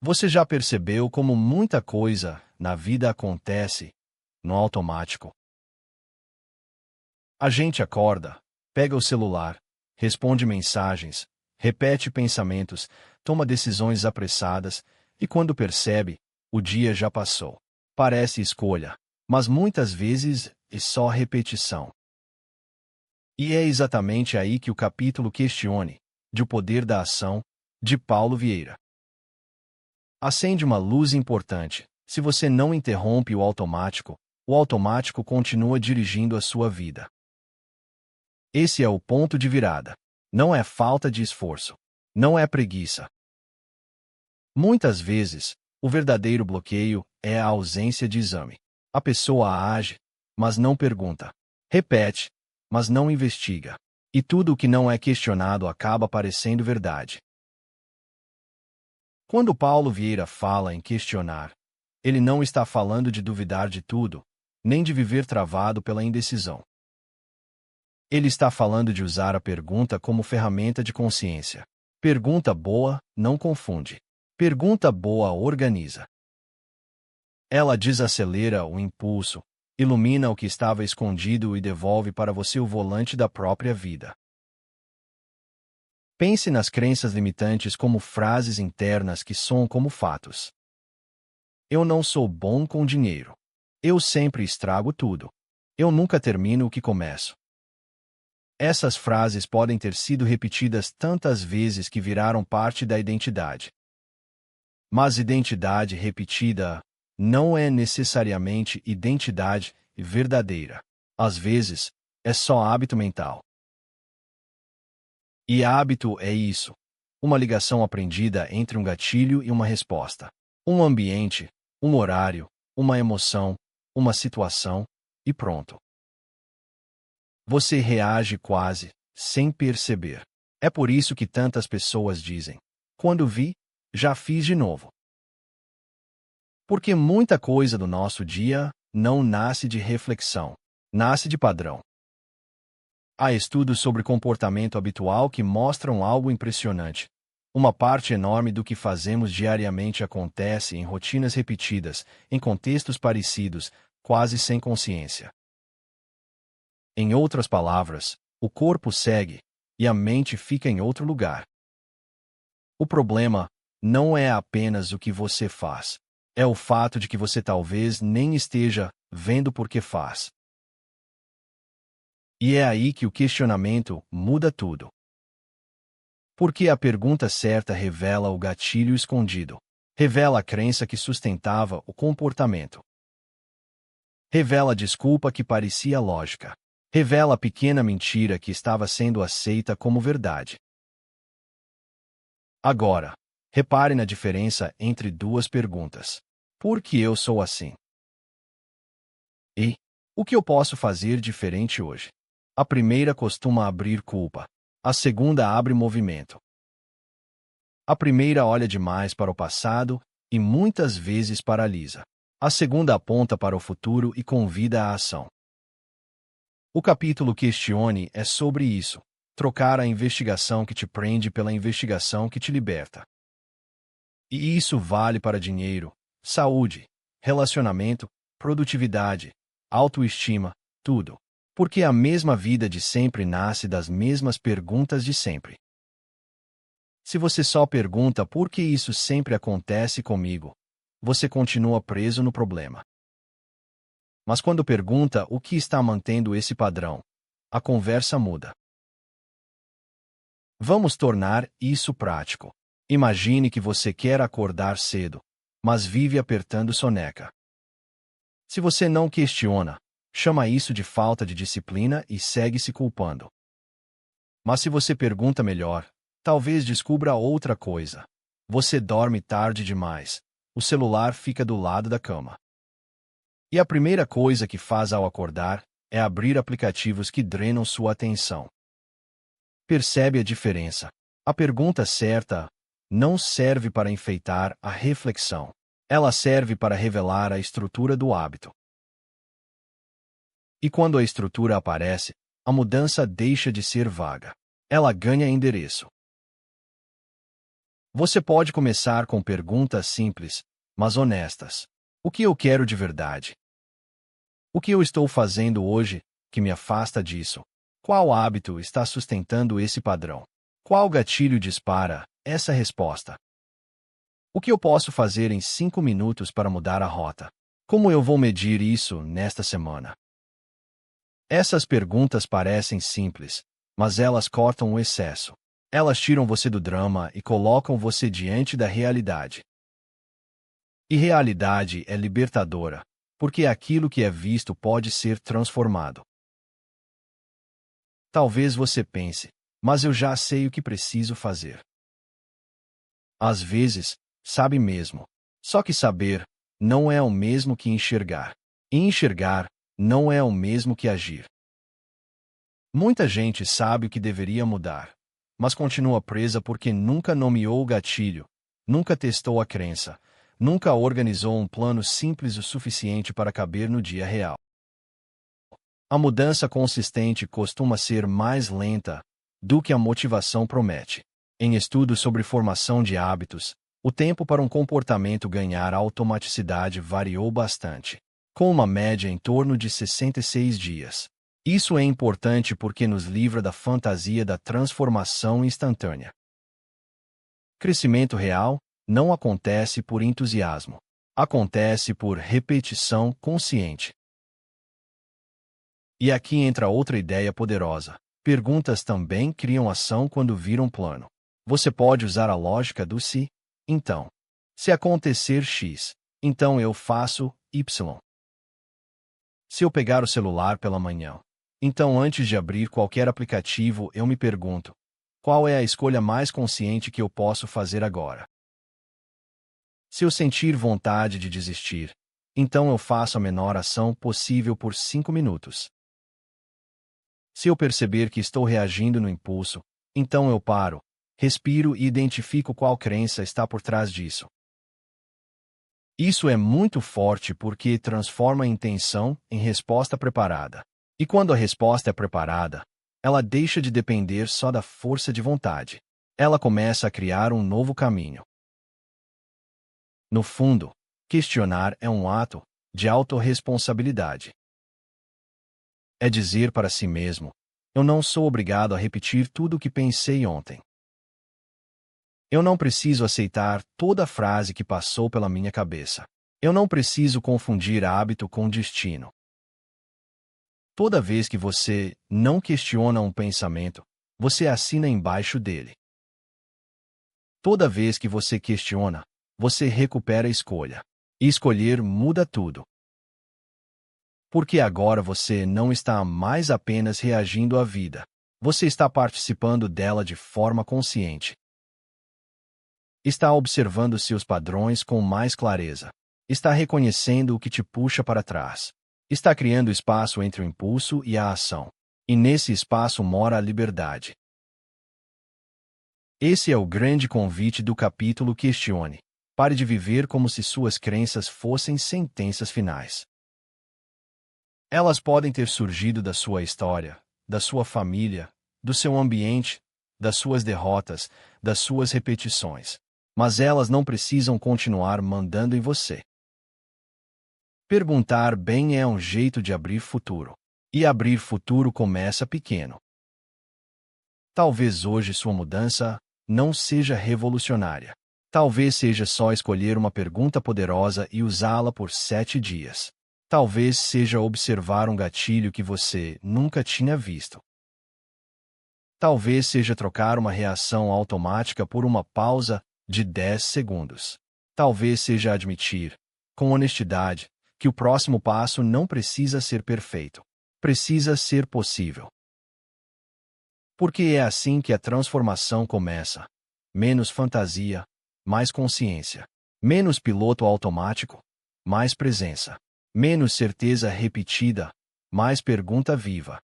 Você já percebeu como muita coisa na vida acontece no automático? A gente acorda, pega o celular, responde mensagens, repete pensamentos, toma decisões apressadas e, quando percebe, o dia já passou. Parece escolha, mas muitas vezes é só repetição. E é exatamente aí que o capítulo Questione, de O Poder da Ação, de Paulo Vieira, acende uma luz importante. Se você não interrompe o automático continua dirigindo a sua vida. Esse é o ponto de virada. Não é falta de esforço. Não é preguiça. Muitas vezes, o verdadeiro bloqueio é a ausência de exame. A pessoa age, mas não pergunta. Repete, mas não investiga. E tudo o que não é questionado acaba parecendo verdade. Quando Paulo Vieira fala em questionar, ele não está falando de duvidar de tudo, nem de viver travado pela indecisão. Ele está falando de usar a pergunta como ferramenta de consciência. Pergunta boa não confunde. Pergunta boa organiza. Ela desacelera o impulso, ilumina o que estava escondido e devolve para você o volante da própria vida. Pense nas crenças limitantes como frases internas que soam como fatos. Eu não sou bom com dinheiro. Eu sempre estrago tudo. Eu nunca termino o que começo. Essas frases podem ter sido repetidas tantas vezes que viraram parte da identidade. Mas identidade repetida não é necessariamente identidade verdadeira. Às vezes, é só hábito mental. E hábito é isso: uma ligação aprendida entre um gatilho e uma resposta. Um ambiente, um horário, uma emoção, uma situação, e pronto. Você reage quase sem perceber. É por isso que tantas pessoas dizem: quando vi, já fiz de novo. Porque muita coisa do nosso dia não nasce de reflexão, nasce de padrão. Há estudos sobre comportamento habitual que mostram algo impressionante. Uma parte enorme do que fazemos diariamente acontece em rotinas repetidas, em contextos parecidos, quase sem consciência. Em outras palavras, o corpo segue e a mente fica em outro lugar. O problema não é apenas o que você faz, é o fato de que você talvez nem esteja vendo por que faz. E é aí que o questionamento muda tudo. Porque a pergunta certa revela o gatilho escondido, revela a crença que sustentava o comportamento, revela a desculpa que parecia lógica, revela a pequena mentira que estava sendo aceita como verdade. Agora, repare na diferença entre duas perguntas. Por que eu sou assim? E o que eu posso fazer diferente hoje? A primeira costuma abrir culpa. A segunda abre movimento. A primeira olha demais para o passado e muitas vezes paralisa. A segunda aponta para o futuro e convida à ação. O capítulo Questione é sobre isso: trocar a investigação que te prende pela investigação que te liberta. E isso vale para dinheiro, saúde, relacionamento, produtividade, autoestima, tudo. Porque a mesma vida de sempre nasce das mesmas perguntas de sempre. Se você só pergunta por que isso sempre acontece comigo, você continua preso no problema. Mas quando pergunta o que está mantendo esse padrão, a conversa muda. Vamos tornar isso prático. Imagine que você quer acordar cedo, mas vive apertando soneca. Se você não questiona, chama isso de falta de disciplina e segue se culpando. Mas se você pergunta melhor, talvez descubra outra coisa. Você dorme tarde demais. O celular fica do lado da cama. E a primeira coisa que faz ao acordar é abrir aplicativos que drenam sua atenção. Percebe a diferença? A pergunta certa não serve para enfeitar a reflexão. Ela serve para revelar a estrutura do hábito. E quando a estrutura aparece, a mudança deixa de ser vaga. Ela ganha endereço. Você pode começar com perguntas simples, mas honestas. O que eu quero de verdade? O que eu estou fazendo hoje que me afasta disso? Qual hábito está sustentando esse padrão? Qual gatilho dispara essa resposta? O que eu posso fazer em 5 minutos para mudar a rota? Como eu vou medir isso nesta semana? Essas perguntas parecem simples, mas elas cortam o excesso. Elas tiram você do drama e colocam você diante da realidade. E realidade é libertadora, porque aquilo que é visto pode ser transformado. Talvez você pense, mas eu já sei o que preciso fazer. Às vezes, sabe mesmo. Só que saber não é o mesmo que enxergar. E enxergar não é o mesmo que agir. Muita gente sabe o que deveria mudar, mas continua presa porque nunca nomeou o gatilho, nunca testou a crença, nunca organizou um plano simples o suficiente para caber no dia real. A mudança consistente costuma ser mais lenta do que a motivação promete. Em estudos sobre formação de hábitos, o tempo para um comportamento ganhar automaticidade variou bastante, com uma média em torno de 66 dias. Isso é importante porque nos livra da fantasia da transformação instantânea. Crescimento real não acontece por entusiasmo. Acontece por repetição consciente. E aqui entra outra ideia poderosa. Perguntas também criam ação quando viram plano. Você pode usar a lógica do se, então. Se acontecer X, então eu faço Y. Se eu pegar o celular pela manhã, então antes de abrir qualquer aplicativo eu me pergunto, qual é a escolha mais consciente que eu posso fazer agora? Se eu sentir vontade de desistir, então eu faço a menor ação possível por 5 minutos. Se eu perceber que estou reagindo no impulso, então eu paro, respiro e identifico qual crença está por trás disso. Isso é muito forte porque transforma a intenção em resposta preparada. E quando a resposta é preparada, ela deixa de depender só da força de vontade. Ela começa a criar um novo caminho. No fundo, questionar é um ato de autorresponsabilidade. É dizer para si mesmo, eu não sou obrigado a repetir tudo o que pensei ontem. Eu não preciso aceitar toda a frase que passou pela minha cabeça. Eu não preciso confundir hábito com destino. Toda vez que você não questiona um pensamento, você assina embaixo dele. Toda vez que você questiona, você recupera a escolha. E escolher muda tudo. Porque agora você não está mais apenas reagindo à vida. Você está participando dela de forma consciente. Está observando seus padrões com mais clareza. Está reconhecendo o que te puxa para trás. Está criando espaço entre o impulso e a ação. E nesse espaço mora a liberdade. Esse é o grande convite do capítulo Questione. Pare de viver como se suas crenças fossem sentenças finais. Elas podem ter surgido da sua história, da sua família, do seu ambiente, das suas derrotas, das suas repetições. Mas elas não precisam continuar mandando em você. Perguntar bem é um jeito de abrir futuro. E abrir futuro começa pequeno. Talvez hoje sua mudança não seja revolucionária. Talvez seja só escolher uma pergunta poderosa e usá-la por 7 dias. Talvez seja observar um gatilho que você nunca tinha visto. Talvez seja trocar uma reação automática por uma pausa de 10 segundos. Talvez seja admitir, com honestidade, que o próximo passo não precisa ser perfeito. Precisa ser possível. Porque é assim que a transformação começa. Menos fantasia, mais consciência. Menos piloto automático, mais presença. Menos certeza repetida, mais pergunta viva.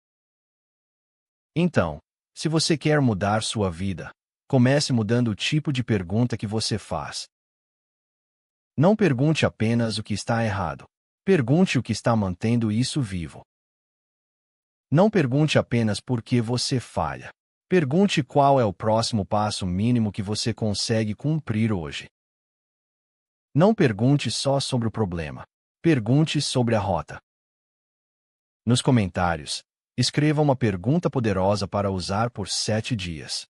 Então, se você quer mudar sua vida, comece mudando o tipo de pergunta que você faz. Não pergunte apenas o que está errado. Pergunte o que está mantendo isso vivo. Não pergunte apenas por que você falha. Pergunte qual é o próximo passo mínimo que você consegue cumprir hoje. Não pergunte só sobre o problema. Pergunte sobre a rota. Nos comentários, escreva uma pergunta poderosa para usar por 7 dias.